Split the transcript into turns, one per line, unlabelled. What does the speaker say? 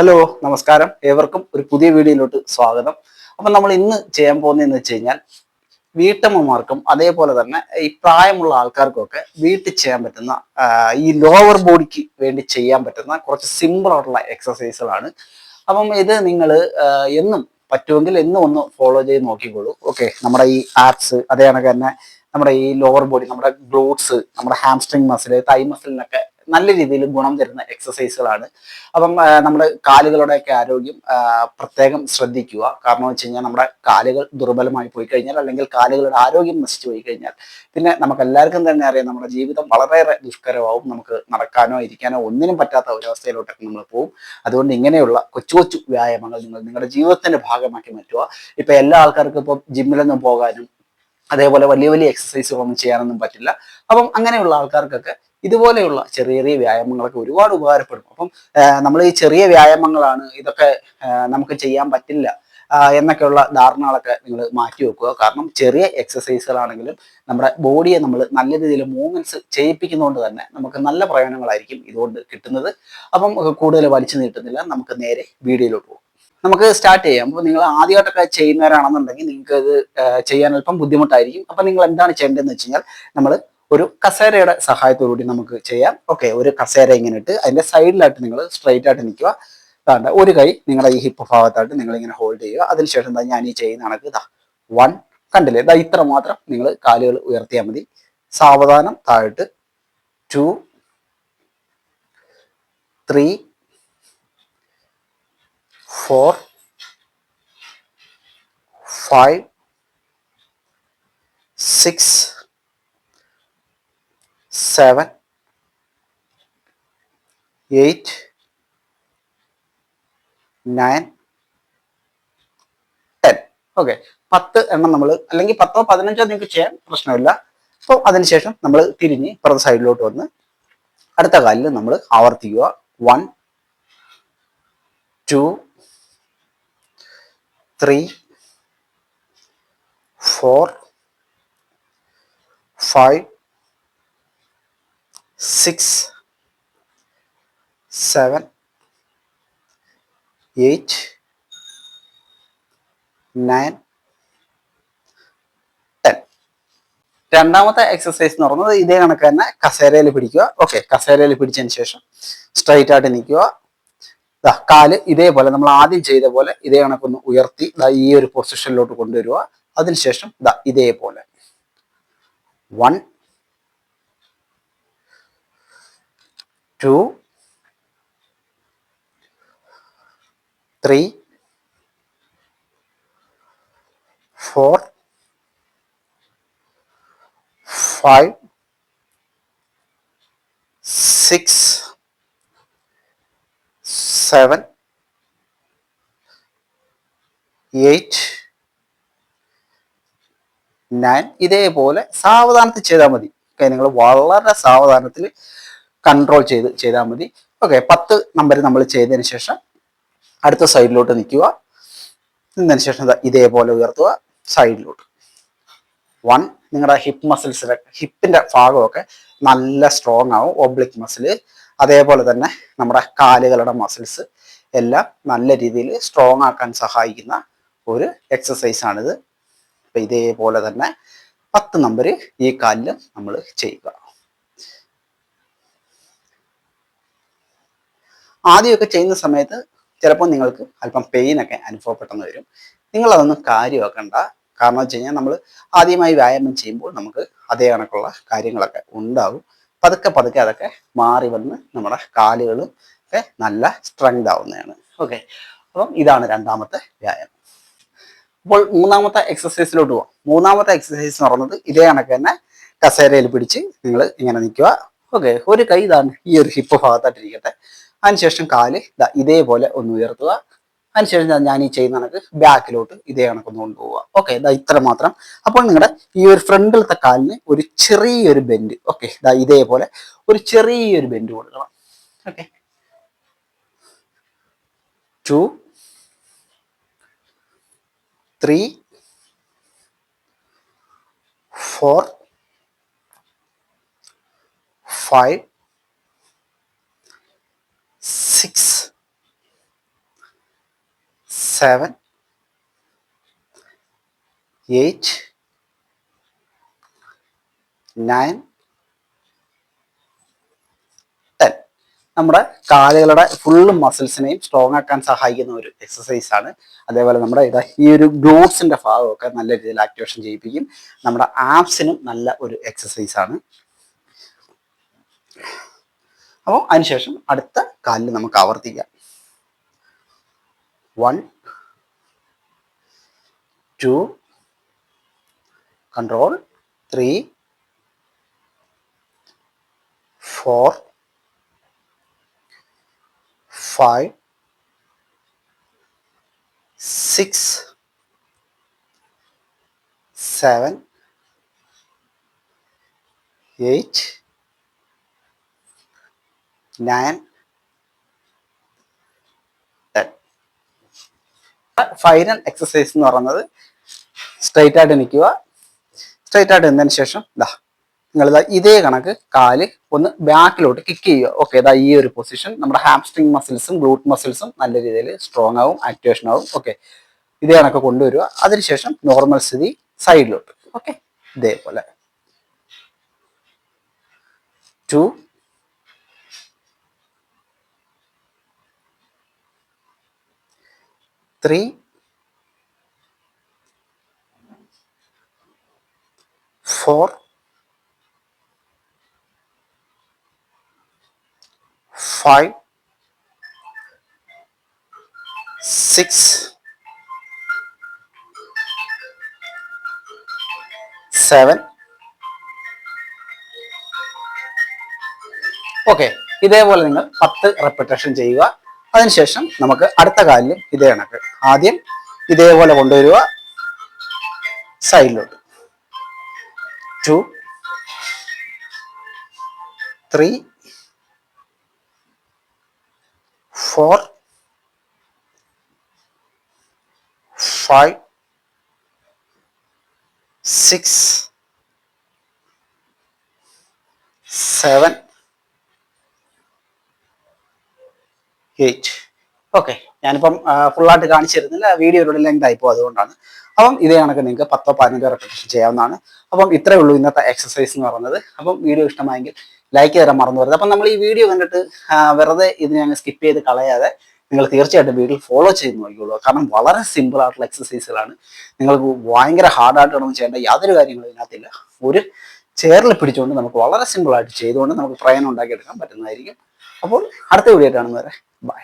Hello, നമസ്കാരം. ഏവർക്കും ഒരു പുതിയ വീഡിയോയിലോട്ട് സ്വാഗതം. അപ്പം നമ്മൾ ഇന്ന് ചെയ്യാൻ പോകുന്നതെന്ന് വെച്ച് കഴിഞ്ഞാൽ വീട്ടമ്മമാർക്കും അതേപോലെ തന്നെ ഈ പ്രായമുള്ള ആൾക്കാർക്കും വീട്ടിൽ ചെയ്യാൻ പറ്റുന്ന ഈ ലോവർ ബോഡിക്ക് വേണ്ടി ചെയ്യാൻ പറ്റുന്ന കുറച്ച് സിമ്പിൾ ആയിട്ടുള്ള എക്സസൈസുകളാണ്. അപ്പം ഇത് നിങ്ങൾ എന്നും പറ്റുമെങ്കിൽ എന്നും ഒന്ന് ഫോളോ ചെയ്ത് നോക്കിക്കോളൂ. ഓക്കെ, നമ്മുടെ ഈ ആപ്സ് അതേ കണക്ക് തന്നെ നമ്മുടെ ഈ ലോവർ ബോഡി, നമ്മുടെ ഗ്ലൂട്ട്സ്, നമ്മുടെ ഹാംസ്ട്രിങ് മസിൽ, തൈ മസിലിനൊക്കെ നല്ല രീതിയിൽ ഗുണം തരുന്ന എക്സസൈസുകളാണ്. അപ്പം നമ്മുടെ കാലുകളുടെയൊക്കെ ആരോഗ്യം പ്രത്യേകം ശ്രദ്ധിക്കുക. കാരണം വെച്ച് കഴിഞ്ഞാൽ നമ്മുടെ കാലുകൾ ദുർബലമായി പോയി കഴിഞ്ഞാൽ, അല്ലെങ്കിൽ കാലുകളുടെ ആരോഗ്യം നശിച്ചു പോയി കഴിഞ്ഞാൽ, പിന്നെ നമുക്ക് എല്ലാവർക്കും തന്നെ അറിയാം നമ്മുടെ ജീവിതം വളരെയേറെ ദുഷ്കരമാവും. നമുക്ക് നടക്കാനോ ഇരിക്കാനോ ഒന്നിനും പറ്റാത്ത ഒരവസ്ഥയിലോട്ടൊക്കെ നമ്മൾ പോകും. അതുകൊണ്ട് ഇങ്ങനെയുള്ള കൊച്ചു കൊച്ചു വ്യായാമങ്ങൾ നിങ്ങൾ നിങ്ങളുടെ ജീവിതത്തിന്റെ ഭാഗമാക്കി മാറ്റുക. ഇപ്പൊ എല്ലാ ആൾക്കാർക്കും ഇപ്പം ജിമ്മിലൊന്നും പോകാനും അതേപോലെ വലിയ വലിയ എക്സസൈസുകളൊന്നും ചെയ്യാനൊന്നും പറ്റില്ല. അപ്പം അങ്ങനെയുള്ള ആൾക്കാർക്കൊക്കെ ഇതുപോലെയുള്ള ചെറിയ ചെറിയ വ്യായാമങ്ങളൊക്കെ ഒരുപാട് ഉപകാരപ്പെടും. അപ്പം നമ്മൾ ഈ ചെറിയ വ്യായാമങ്ങളാണ് ഇതൊക്കെ നമുക്ക് ചെയ്യാൻ പറ്റില്ല എന്നൊക്കെയുള്ള ധാരണകളൊക്കെ നിങ്ങൾ മാറ്റി വെക്കുക. കാരണം ചെറിയ എക്സസൈസുകളാണെങ്കിലും നമ്മുടെ ബോഡിയെ നമ്മൾ നല്ല രീതിയിൽ മൂവ്മെന്റ്സ് ചെയ്യിപ്പിക്കുന്നതുകൊണ്ട് തന്നെ നമുക്ക് നല്ല പ്രയോജനങ്ങളായിരിക്കും ഇതുകൊണ്ട് കിട്ടുന്നത്. അപ്പം കൂടുതൽ വലിച്ചു നീട്ടുന്നില്ല, നമുക്ക് നേരെ വീഡിയോയിലോട്ട് പോകും. നമുക്ക് സ്റ്റാർട്ട് ചെയ്യാം. അപ്പോൾ നിങ്ങൾ ആദ്യമായിട്ടൊക്കെ ചെയ്യുന്നവരാണെന്നുണ്ടെങ്കിൽ നിങ്ങൾക്ക് ഇത് ചെയ്യാൻ അല്പം ബുദ്ധിമുട്ടായിരിക്കും. അപ്പം നിങ്ങൾ എന്താണ് ചെയ്യേണ്ടതെന്ന് വെച്ച് കഴിഞ്ഞാൽ, നമ്മൾ ഒരു കസേരയുടെ സഹായത്തോടുകൂടി നമുക്ക് ചെയ്യാം. ഓക്കെ, ഒരു കസേര ഇങ്ങനെ ഇട്ട് അതിന്റെ സൈഡിലായിട്ട് നിങ്ങൾ സ്ട്രൈറ്റ് ആയിട്ട് നിൽക്കുക. അതാണ്ട് ഒരു കൈ നിങ്ങളുടെ ഈ ഹിപ്പ് ഭാഗത്തായിട്ട് നിങ്ങൾ ഇങ്ങനെ ഹോൾഡ് ചെയ്യുക. അതിനുശേഷം എന്താ ഞാൻ ഈ ചെയ്യുന്ന കണക്ക് ഇതാ 1 കണ്ടില്ലേ, ഇതാ ഇത്ര മാത്രം നിങ്ങൾ കാലുകൾ ഉയർത്തിയാൽ മതി. സാവധാനം താഴോട്ട് 2, 3, 4, 5, 6, 7, 8, 9, 10. ഓക്കെ, 10 എണ്ണം നമ്മൾ, അല്ലെങ്കിൽ 10ഓ 15ഓ നിങ്ങൾക്ക് ചെയ്യാൻ പ്രശ്നമില്ല. അപ്പോൾ അതിനുശേഷം നമ്മൾ തിരിഞ്ഞ് ഇപ്പുറത്തെ സൈഡിലോട്ട് വന്ന് അടുത്ത കാലിൽ നമ്മൾ ആവർത്തിക്കുക. 1, 2, 3, 4, 5, 6, 7, 8, 9, 10. രണ്ടാമത്തെ എക്സസൈസ് എന്ന് പറയുന്നത് ഇതേ കണക്ക് തന്നെ കസേരയിൽ പിടിക്കുക. ഓക്കെ, കസേരയിൽ പിടിച്ചതിന് ശേഷം സ്ട്രൈറ്റ് ആയിട്ട് നിൽക്കുക. കാല് ഇതേപോലെ നമ്മൾ ആദ്യം ചെയ്ത പോലെ ഇതേ കണക്കൊന്ന് ഉയർത്തി ഈ ഒരു പൊസിഷനിലോട്ട് കൊണ്ടുവരിക. അതിനുശേഷം ഇതേപോലെ 1, 2, 3, 4, 5, 6, 7, 8, 9. ഇതേപോലെ സാവധാനത്തിൽ ചെയ്താൽ മതി. ഓക്കെ, നിങ്ങൾ വളരെ സാവധാനത്തിൽ കൺട്രോൾ ചെയ്താൽ മതി. ഓക്കെ, 10 നമ്പർ നമ്മൾ ചെയ്തതിന് ശേഷം അടുത്ത സൈഡിലോട്ട് നിൽക്കുക. നിന്നതിന് ശേഷം ഇതേപോലെ ഉയർത്തുക സൈഡിലോട്ട്. 1, നിങ്ങളുടെ ഹിപ്പ് മസിൽസിലെ ഹിപ്പിന്റെ ഭാഗമൊക്കെ നല്ല സ്ട്രോങ് ആവും. ഒബ്ലിക് മസിൽ, അതേപോലെ തന്നെ നമ്മുടെ കാലുകളുടെ മസിൽസ് എല്ലാം നല്ല രീതിയിൽ സ്ട്രോങ് ആക്കാൻ സഹായിക്കുന്ന ഒരു എക്സസൈസ് ആണിത്. അപ്പൊ ഇതേപോലെ തന്നെ 10 നമ്പർ ഈ കാലിലും നമ്മൾ ചെയ്യുക. ആദ്യമൊക്കെ ചെയ്യുന്ന സമയത്ത് ചിലപ്പോൾ നിങ്ങൾക്ക് അല്പം പെയിനൊക്കെ അനുഭവപ്പെട്ടെന്ന് വരും. നിങ്ങളതൊന്നും കാര്യമാക്കണ്ട. കാരണം വെച്ച് കഴിഞ്ഞാൽ നമ്മൾ ആദ്യമായി വ്യായാമം ചെയ്യുമ്പോൾ നമുക്ക് അതേ കണക്കുള്ള കാര്യങ്ങളൊക്കെ ഉണ്ടാകും. പതുക്കെ പതുക്കെ അതൊക്കെ മാറി വന്ന് നമ്മുടെ കാലുകളും ഒക്കെ നല്ല സ്ട്രെങ്ത് ആവുന്നതാണ്. ഓക്കെ, അപ്പം ഇതാണ് രണ്ടാമത്തെ വ്യായാമം. അപ്പോൾ മൂന്നാമത്തെ എക്സസൈസിലോട്ട് പോവാം. മൂന്നാമത്തെ എക്സസൈസ് എന്ന് പറയുന്നത് ഇതേ കണക്ക് തന്നെ കസേരയിൽ പിടിച്ച് നിങ്ങൾ ഇങ്ങനെ നിൽക്കുക. ഓക്കെ, ഒരു കൈ ഇതാണ് ഈ ഒരു ഹിപ്പ് ഭാഗത്തായിട്ടിരിക്കട്ടെ. അതിനുശേഷം കാല് ഇതേപോലെ ഒന്ന് ഉയർത്തുക. അതിനുശേഷം ഞാൻ ഈ ചെയ്യുന്ന കണക്ക് ബാക്കിലോട്ട് ഇതേ കണക്കൊന്ന് കൊണ്ടുപോവുക. ഓക്കെ, ഇത്ര മാത്രം. അപ്പോൾ നിങ്ങളുടെ ഈ ഒരു ഫ്രണ്ടിലത്തെ കാലിന് ഒരു ചെറിയൊരു ബെൻഡ്. ഓക്കെ, ഇതേപോലെ ഒരു ചെറിയൊരു ബെൻഡ് കൊടുക്കണം. ഓക്കെ, 2, 3, 4, 5, 6, 7 8 9 10. നമ്മുടെ കാലുകളുടെ ഫുള്ള് മസിൽസിനെയും സ്ട്രോങ് ആക്കാൻ സഹായിക്കുന്ന ഒരു എക്സസൈസ് ആണ്. അതേപോലെ നമ്മുടെ ഈ ഒരു ഗ്ലൂട്ട്സിന്റെ ഭാഗമൊക്കെ നല്ല രീതിയിൽ ആക്ടിവേഷൻ ചെയ്യിപ്പിക്കും. നമ്മുടെ ആപ്സിനും നല്ല ഒരു എക്സസൈസ് ആണ്. അപ്പോൾ അതിനുശേഷം അടുത്ത കാലിൽ നമുക്ക് ആവർത്തിക്കാം. 1 2 കൺട്രോൾ 3 4 5 6 7 8 9 10. ഫൈനൽ എക്സസൈസ് എന്ന് പറയുന്നത് സ്ട്രൈറ്റ് ആയിട്ട് നിൽക്കുക. സ്ട്രൈറ്റ് ആയിട്ട് നിന്നതിന് ശേഷം നിങ്ങൾ ഇതേ കണക്ക് കാല് ഒന്ന് ബാക്കിലോട്ട് കിക്ക് ചെയ്യുക. ഓക്കെ, ഈ ഒരു പൊസിഷൻ നമ്മുടെ ഹാംസ്ട്രിങ് മസിൽസും ഗ്ലൂട്ട് മസിൽസും നല്ല രീതിയിൽ സ്ട്രോങ് ആവും, ആക്ടിവേഷൻ ആവും. ഓക്കെ, ഇതേ കണക്ക് കൊണ്ടുവരിക. അതിനുശേഷം നോർമൽ സ്ഥിതി സൈഡിലോട്ട്. ഓക്കെ, ഇതേപോലെ 2 3 4 5 6 7. ഓക്കെ, ഇതേപോലെ നിങ്ങൾ 10 റെപ്പിറ്റേഷൻ ചെയ്യുക. അതിനുശേഷം നമുക്ക് അടുത്ത കാലിലും ഇതേ കണക്ക് ആദ്യം ഇതേപോലെ കൊണ്ടുവരിക സൈഡിലോട്ട്. 2 3 4 5 6 7 8. ഓക്കെ, ഞാനിപ്പം ഫുള്ളായിട്ട് കാണിച്ചു തരുന്നില്ല, വീഡിയോയുടെ ലെങ്ത് ആയിപ്പോ, അതുകൊണ്ടാണ്. അപ്പം ഇതേ കണക്ക് നിങ്ങൾക്ക് 10 15 റെപ്പിറ്റേഷൻ ചെയ്യാവുന്നതാണ്. അപ്പം ഇത്രയേ ഉള്ളൂ ഇന്നത്തെ എക്സസൈസ് എന്ന് പറയുന്നത്. അപ്പം വീഡിയോ ഇഷ്ടമായെങ്കിൽ ലൈക്ക് തരാൻ മറന്നു വരുന്നത്. അപ്പം നമ്മൾ ഈ വീഡിയോ കണ്ടിട്ട് വെറുതെ ഇതിനെ അങ്ങ് സ്കിപ്പ് ചെയ്ത് കളയാതെ നിങ്ങൾ തീർച്ചയായിട്ടും വീഡിയോ ഫോളോ ചെയ്ത് നോക്കിയുള്ളൂ. കാരണം വളരെ സിമ്പിൾ ആയിട്ടുള്ള എക്സസൈസുകളാണ്. നിങ്ങൾക്ക് ഭയങ്കര ഹാർഡായിട്ടൊന്നും ചെയ്യേണ്ട യാതൊരു കാര്യങ്ങളും ഇതിനകത്തില്ല. ഒരു ചെയറിൽ പിടിച്ചുകൊണ്ട് നമുക്ക് വളരെ സിമ്പിൾ ആയിട്ട് ചെയ്തുകൊണ്ട് നമുക്ക് ട്രെയിൻ ഉണ്ടാക്കിയെടുക്കാൻ പറ്റുന്നതായിരിക്കും. അപ്പോൾ അടുത്ത വീഡിയോ കാണുന്നവരെ ബൈ.